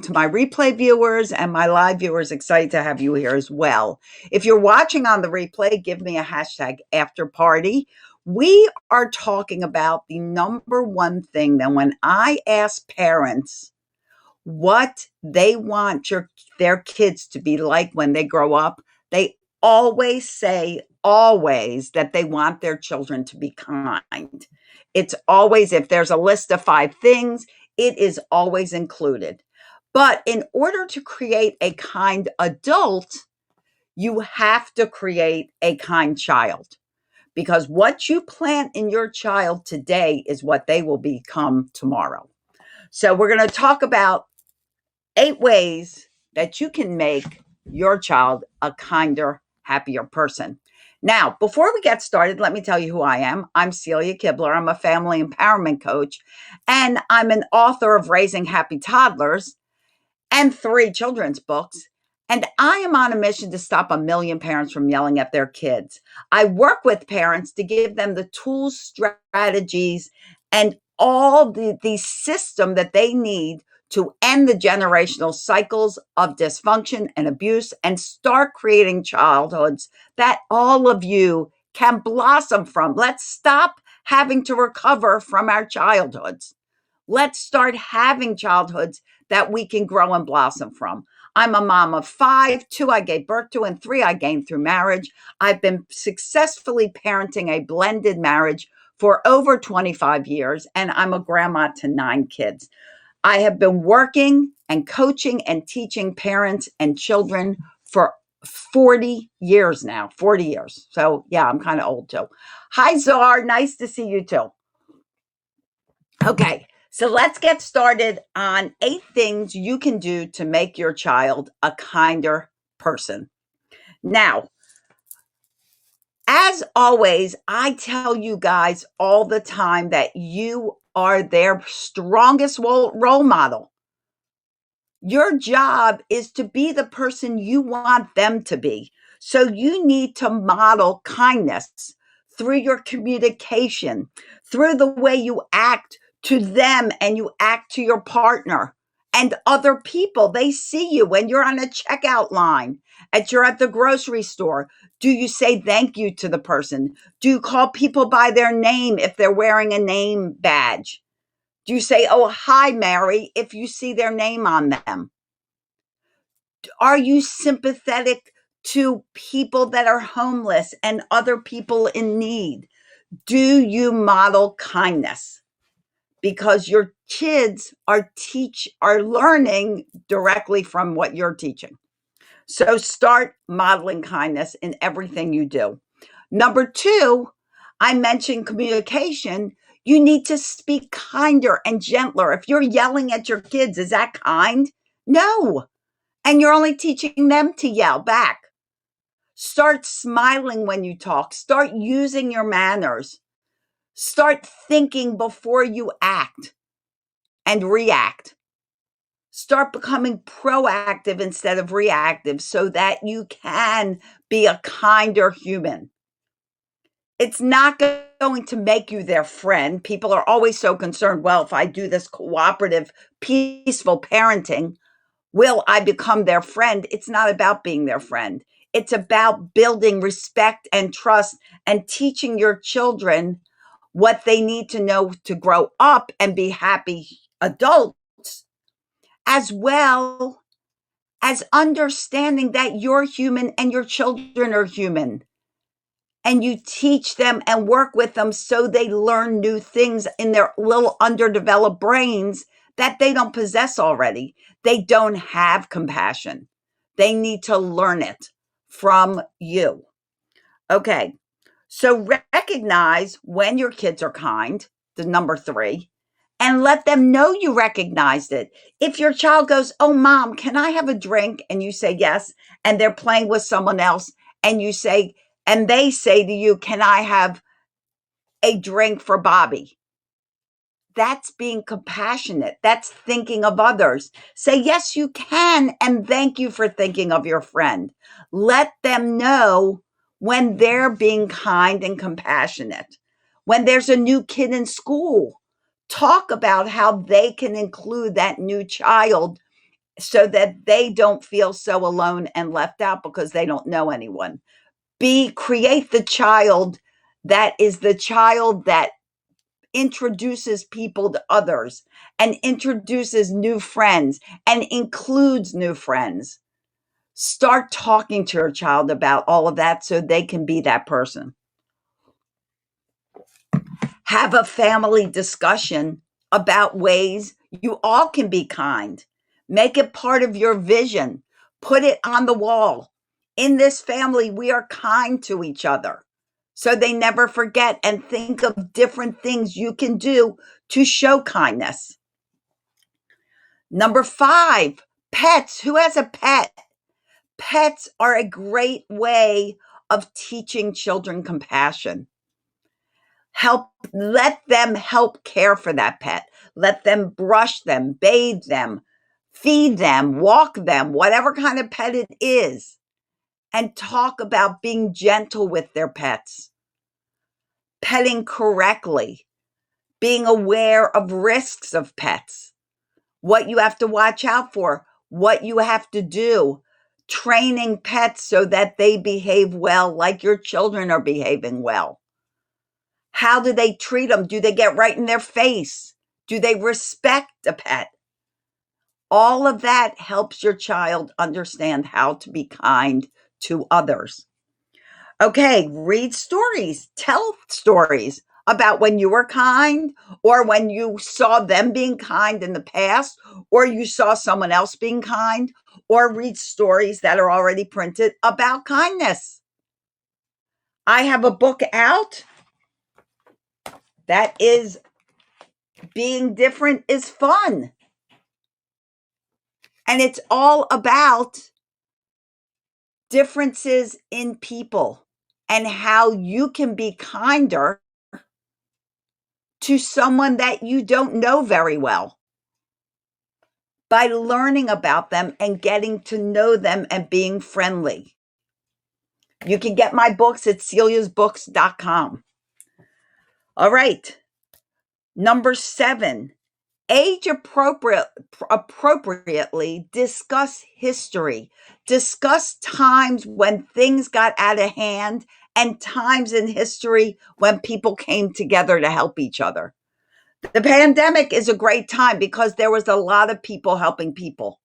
to my replay viewers and my live viewers. Excited to have you here as well. If you're watching on the replay, give me a hashtag after party. We are talking about the number one thing that when I ask parents what they want their kids to be like when they grow up, they always say, always, that they want their children to be kind. It's always, if there's a list of 5 things, it is always included. But in order to create a kind adult, you have to create a kind child, because what you plant in your child today is what they will become tomorrow. So we're going to talk about 8 ways that you can make your child a kinder, happier person. Now, before we get started, let me tell you who I am. I'm Celia Kibler. I'm a family empowerment coach, and I'm an author of Raising Happy Toddlers and 3 children's books. And I am on a mission to stop 1 million parents from yelling at their kids. I work with parents to give them the tools, strategies, and all the system that they need to end the generational cycles of dysfunction and abuse and start creating childhoods that all of you can blossom from. Let's stop having to recover from our childhoods. Let's start having childhoods that we can grow and blossom from. I'm a mom of 5, 2 I gave birth to, and 3 I gained through marriage. I've been successfully parenting a blended marriage for over 25 years, and I'm a grandma to 9 kids. I have been working and coaching and teaching parents and children for 40 years now, 40 years. So yeah, I'm kind of old too. Hi, Czar. Nice to see you too. Okay, so let's get started on 8 things you can do to make your child a kinder person. Now, as always, I tell you guys all the time that you are their strongest role model. Your job is to be the person you want them to be. So you need to model kindness through your communication, through the way you act to them and you act to your partner and other people. They see you when you're on a checkout line, you're at the grocery store. Do you say thank you to the person? Do you call people by their name if they're wearing a name badge? Do you say, oh, hi, Mary, if you see their name on them? Are you sympathetic to people that are homeless and other people in need? Do you model kindness? Because your kids are learning directly from what you're teaching. So start modeling kindness in everything you do. Number 2, I mentioned communication. You need to speak kinder and gentler. If you're yelling at your kids, is that kind? No. And you're only teaching them to yell back. Start smiling when you talk. Start using your manners. Start thinking before you act and react. Start becoming proactive instead of reactive so that you can be a kinder human. It's not going to make you their friend. People are always so concerned, well, if I do this cooperative, peaceful parenting, will I become their friend? It's not about being their friend. It's about building respect and trust and teaching your children what they need to know to grow up and be happy adults, as well as understanding that you're human and your children are human. And you teach them and work with them so they learn new things in their little underdeveloped brains that they don't possess already. They don't have compassion. They need to learn it from you. Okay, so recognize when your kids are kind, the number 3, and let them know you recognized it. If your child goes, oh, mom, can I have a drink? And you say yes, and they're playing with someone else, and you say, and they say to you, can I have a drink for Bobby? That's being compassionate. That's thinking of others. Say, yes, you can. And thank you for thinking of your friend. Let them know when they're being kind and compassionate. When there's a new kid in school, talk about how they can include that new child so that they don't feel so alone and left out because they don't know anyone. Create the child that is the child that introduces people to others and introduces new friends and includes new friends. Start talking to your child about all of that so they can be that person. Have a family discussion about ways you all can be kind. Make it part of your vision. Put it on the wall. In this family, we are kind to each other. So they never forget, and think of different things you can do to show kindness. Number 5, pets. Who has a pet? Pets are a great way of teaching children compassion. Let them help care for that pet. Let them brush them, bathe them, feed them, walk them, whatever kind of pet it is. And talk about being gentle with their pets. Petting correctly. Being aware of risks of pets. What you have to watch out for. What you have to do. Training pets so that they behave well like your children are behaving well. How do they treat them? Do they get right in their face? Do they respect a pet? All of that helps your child understand how to be kind to others. Okay, read stories. Tell stories about when you were kind, or when you saw them being kind in the past, or you saw someone else being kind, or read stories that are already printed about kindness. I have a book out that is Being Different is Fun. And it's all about differences in people and how you can be kinder to someone that you don't know very well by learning about them and getting to know them and being friendly. You can get my books at celiasbooks.com. All right. Number 7, appropriately discuss history. Discuss times when things got out of hand and times in history when people came together to help each other. The pandemic is a great time because there was a lot of people helping people.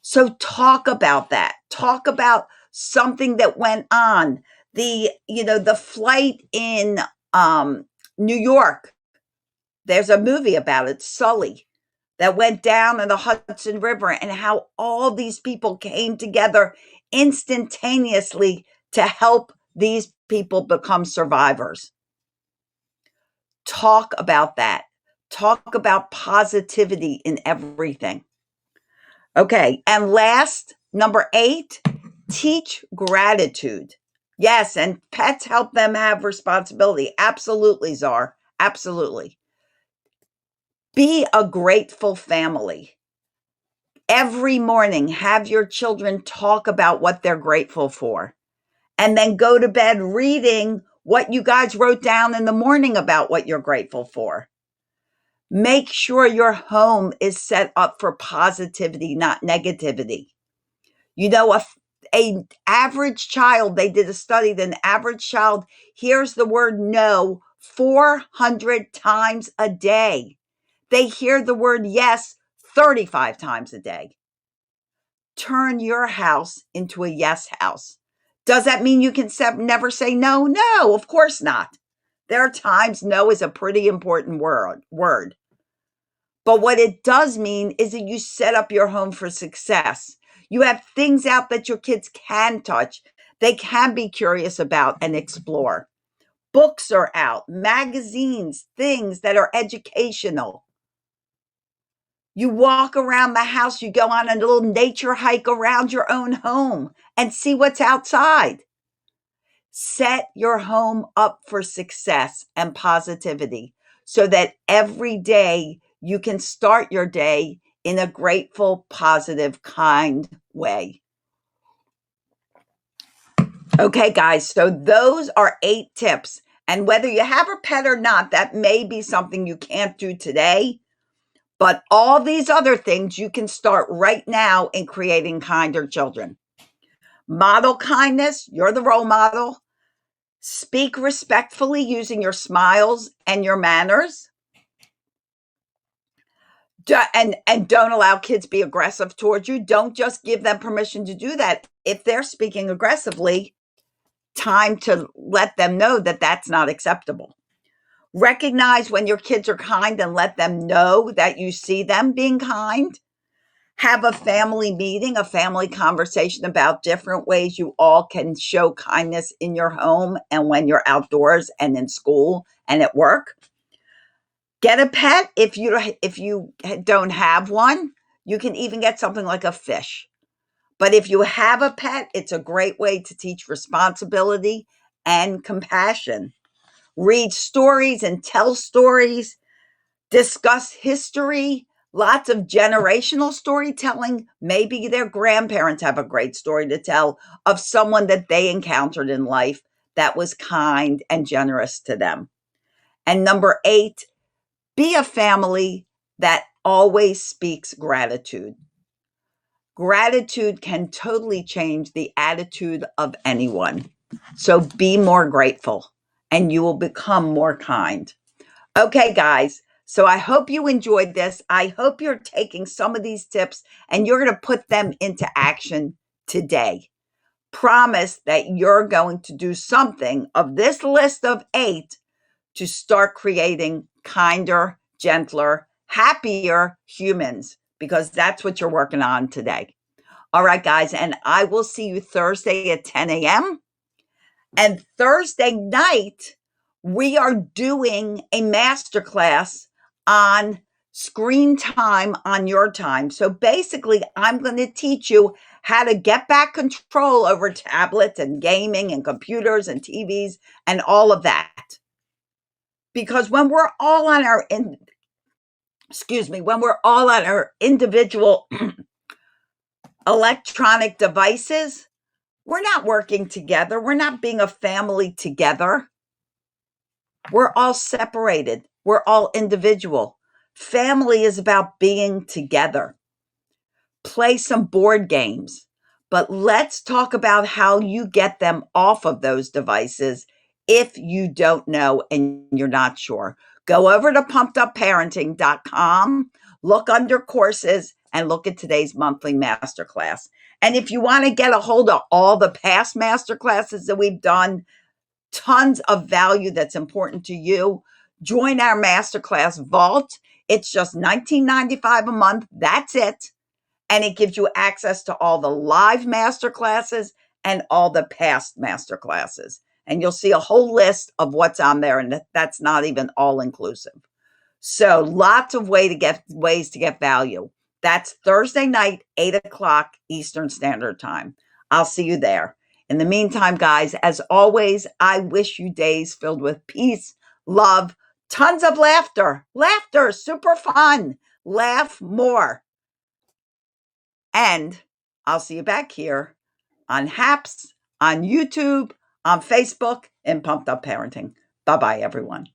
So talk about that. Talk about something that went on. The flight in New York. There's a movie about it, Sully, that went down in the Hudson River, and how all these people came together instantaneously to help these people become survivors. Talk about that. Talk about positivity in everything. Okay, and last, number 8, teach gratitude. Yes, and pets help them have responsibility. Absolutely, Czar. Absolutely. Be a grateful family. Every morning, have your children talk about what they're grateful for, and then go to bed reading what you guys wrote down in the morning about what you're grateful for. Make sure your home is set up for positivity, not negativity. A average child, they did a study that an average child hears the word no 400 times a day. They hear the word yes 35 times a day. Turn your house into a yes house. Does that mean you can never say no? No, of course not. There are times no is a pretty important word. But what it does mean is that you set up your home for success. You have things out that your kids can touch, they can be curious about and explore. Books are out, magazines, things that are educational. You walk around the house, you go on a little nature hike around your own home and see what's outside. Set your home up for success and positivity so that every day you can start your day in a grateful, positive, kind way. Okay, guys, so those are 8 tips. And whether you have a pet or not, that may be something you can't do today. But all these other things you can start right now in creating kinder children. Model kindness, you're the role model. Speak respectfully using your smiles and your manners. And don't allow kids to be aggressive towards you. Don't just give them permission to do that. If they're speaking aggressively, time to let them know that that's not acceptable. Recognize when your kids are kind and let them know that you see them being kind. Have a family meeting, a family conversation about different ways you all can show kindness in your home and when you're outdoors and in school and at work. Get a pet if you don't have one. You can even get something like a fish. But if you have a pet, it's a great way to teach responsibility and compassion. Read stories and tell stories. Discuss history. Lots of generational storytelling. Maybe their grandparents have a great story to tell of someone that they encountered in life that was kind and generous to them. And number 8, be a family that always speaks gratitude. Gratitude can totally change the attitude of anyone. So be more grateful and you will become more kind. Okay, guys. So I hope you enjoyed this. I hope you're taking some of these tips and you're going to put them into action today. Promise that you're going to do something of this list of 8 to start creating kinder, gentler, happier humans, because that's what you're working on today. All right, guys, and I will see you Thursday at 10 a.m. And Thursday night, we are doing a masterclass on screen time on your time. So basically, I'm going to teach you how to get back control over tablets and gaming and computers and TVs and all of that. Because when we're all on our when we're all on our individual electronic devices, we're not working together. We're not being a family together. We're all separated. We're all individual. Family is about being together. Play some board games, but let's talk about how you get them off of those devices if you don't know and you're not sure. Go over to pumpedupparenting.com, look under courses, and look at today's monthly masterclass. And if you want to get a hold of all the past masterclasses that we've done, tons of value that's important to you, join our masterclass vault. It's just $19.95 a month. That's it. And it gives you access to all the live masterclasses and all the past masterclasses. And you'll see a whole list of what's on there, and that's not even all inclusive. So lots of ways to get value. That's Thursday night, 8 o'clock Eastern Standard Time. I'll see you there. In the meantime, guys, as always, I wish you days filled with peace, love, tons of laughter. Laughter, super fun. Laugh more. And I'll see you back here on HAPS, on YouTube, on Facebook, and Pumped Up Parenting. Bye-bye, everyone.